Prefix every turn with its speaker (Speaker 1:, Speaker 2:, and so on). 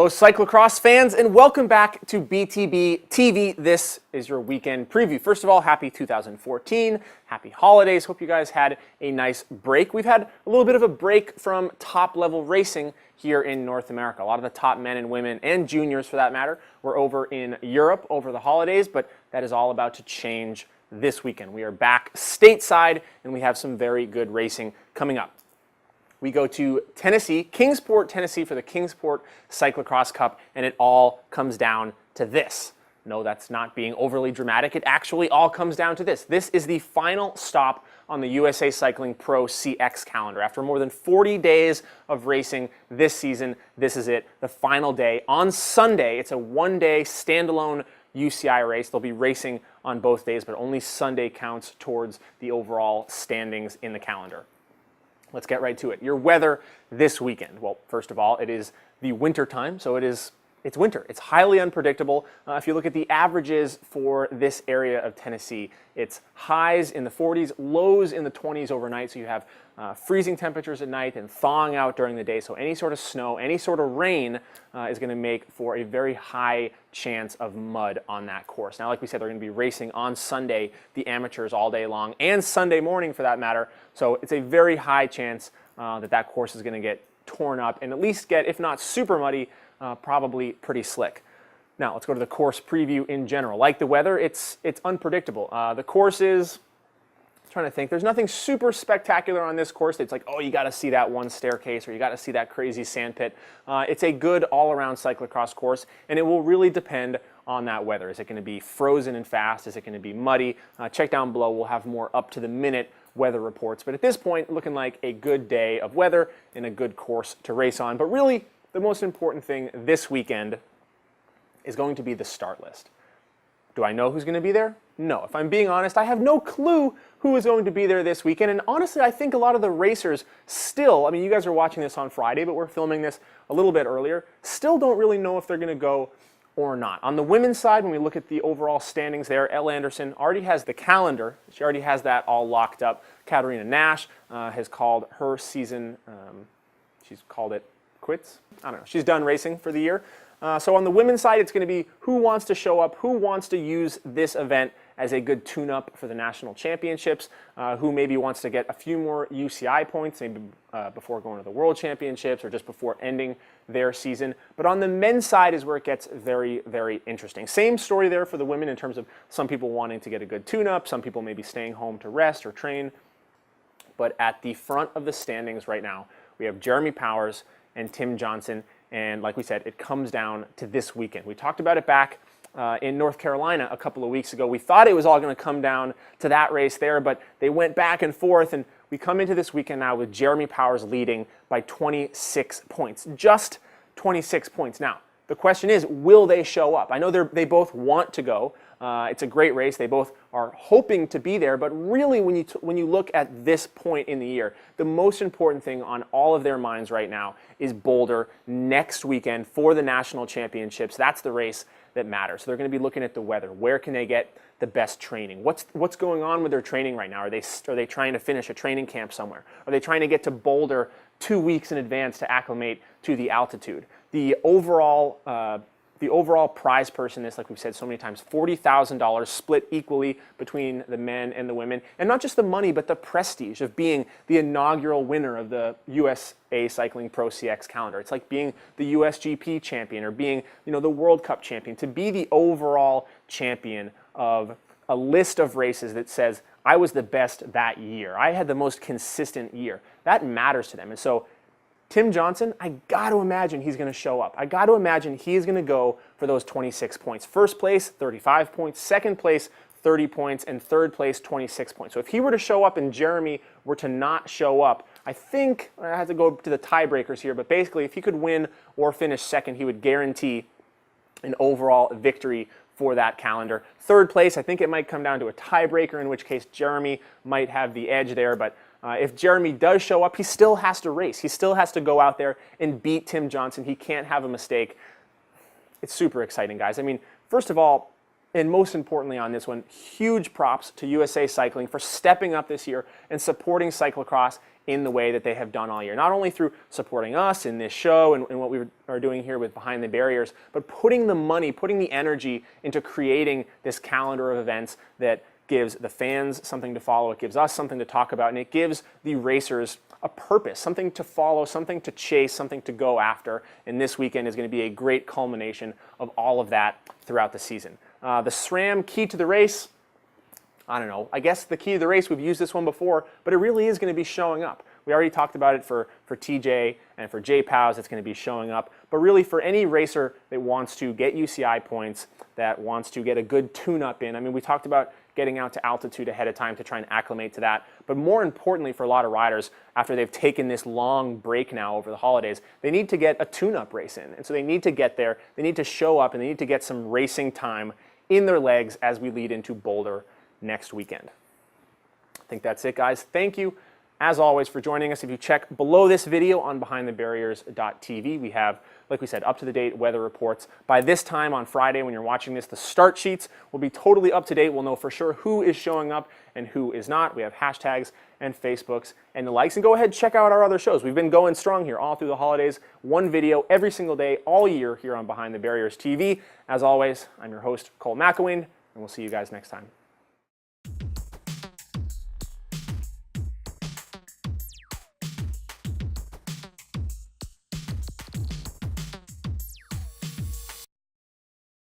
Speaker 1: Hello, cyclocross fans, and welcome back to BTB TV. This is your weekend preview. First of all, happy 2014, happy holidays. Hope you guys had a nice break. We've had a little bit of a break from top-level racing here in North America. A lot of the top men and women, and juniors for that matter, were over in Europe over the holidays, but that is all about to change this weekend. We are back stateside, and we have some very good racing coming up. We go to Tennessee, Kingsport, Tennessee for the Kingsport Cyclocross Cup, and it all comes down to this. No, that's not being overly dramatic. It actually all comes down to this. This is the final stop on the USA Cycling Pro CX calendar. After more than 40 days of racing this season, this is it, the final day. On Sunday, it's a one-day standalone UCI race. They'll be racing on both days, but only Sunday counts towards the overall standings in the calendar. Let's get right to it. Your weather this weekend. Well, first of all, it is the winter time, so it's winter. It's highly unpredictable. If you look at the averages for this area of Tennessee, it's highs in the 40s, lows in the 20s overnight, so you have freezing temperatures at night and thawing out during the day, so any sort of snow, any sort of rain is going to make for a very high chance of mud on that course. Now, like we said, they're going to be racing on Sunday, the amateurs all day long, and Sunday morning for that matter, so it's a very high chance that course is going to get torn up and at least get, if not super muddy, probably pretty slick. Now, let's go to the course preview in general. Like the weather, it's unpredictable. The course is, I'm trying to think, there's nothing super spectacular on this course. It's like, oh, you got to see that one staircase or you got to see that crazy sand pit. It's a good all-around cyclocross course, and it will really depend on that weather. Is it going to be frozen and fast? Is it going to be muddy? Check down below. We'll have more up-to-the-minute weather reports. But at this point, looking like a good day of weather and a good course to race on. But really, the most important thing this weekend is going to be the start list. Do I know who's going to be there? No. If I'm being honest, I have no clue who is going to be there this weekend. And honestly, I think a lot of the racers still, I mean, you guys are watching this on Friday, but we're filming this a little bit earlier, still don't really know if they're going to go or not. On the women's side, when we look at the overall standings there, Elle Anderson already has the calendar. She already has that all locked up. Katarina Nash has called her season, she's called it quits. I don't know. She's done racing for the year. So on the women's side, it's going to be who wants to show up, who wants to use this event as a good tune-up for the national championships, who maybe wants to get a few more UCI points, maybe before going to the World Championships or just before ending their season. But on the men's side is where it gets very, very interesting. Same story there for the women in terms of some people wanting to get a good tune-up, some people maybe staying home to rest or train. But at the front of the standings right now, we have Jeremy Powers and Tim Johnson, and like we said, it comes down to this weekend. We talked about it back in North Carolina a couple of weeks ago. We thought it was all going to come down to that race there, but they went back and forth, and we come into this weekend now with Jeremy Powers leading by 26 points, just 26 points. Now, the question is, will they show up? I know they both want to go. It's a great race. They both are hoping to be there, but really when you look at this point in the year, the most important thing on all of their minds right now is Boulder next weekend for the national championships. That's the race that matters. So they're going to be looking at the weather. Where can they get the best training? What's going on with their training right now? Are they trying to finish a training camp somewhere? Are they trying to get to Boulder 2 weeks in advance to acclimate to the altitude? The overall prize purse in this, like we've said so many times, $40,000 split equally between the men and the women. And not just the money, but the prestige of being the inaugural winner of the USA Cycling Pro CX calendar. It's like being the USGP champion or being, the World Cup champion. To be the overall champion of a list of races that says, I was the best that year. I had the most consistent year. That matters to them. And so Tim Johnson, I got to imagine he's going to show up. I got to imagine he's going to go for those 26 points. First place, 35 points. Second place, 30 points. And third place, 26 points. So if he were to show up and Jeremy were to not show up, I think I have to go to the tiebreakers here, but basically if he could win or finish second, he would guarantee an overall victory for that calendar. Third place, I think it might come down to a tiebreaker, in which case Jeremy might have the edge there, but if Jeremy does show up, he still has to race. He still has to go out there and beat Tim Johnson. He can't have a mistake. It's super exciting, guys. I mean, first of all, And most importantly on this one, huge props to USA Cycling for stepping up this year and supporting cyclocross in the way that they have done all year. Not only through supporting us in this show and what we are doing here with Behind the Barriers, but putting the money, putting the energy into creating this calendar of events that gives the fans something to follow, it gives us something to talk about, and it gives the racers a purpose, something to follow, something to chase, something to go after. And this weekend is going to be a great culmination of all of that throughout the season. The SRAM key to the race, I don't know, I guess the key to the race, we've used this one before, but it really is going to be showing up. We already talked about it for TJ and for JPOWs, it's going to be showing up. But really for any racer that wants to get UCI points, that wants to get a good tune-up in, I mean, we talked about getting out to altitude ahead of time to try and acclimate to that. But more importantly for a lot of riders, after they've taken this long break now over the holidays, they need to get a tune-up race in. And so they need to get there, they need to show up, and they need to get some racing time in their legs as we lead into Boulder next weekend. I think that's it, guys. Thank you, as always, for joining us. If you check below this video on behindthebarriers.tv, we have, like we said, up-to-the-date weather reports. By this time on Friday, when you're watching this, the start sheets will be totally up-to-date. We'll know for sure who is showing up and who is not. We have hashtags and Facebooks and the likes. And go ahead and check out our other shows. We've been going strong here all through the holidays. One video every single day, all year here on Behind the Barriers TV. As always, I'm your host, Cole McElwain, and we'll see you guys next time.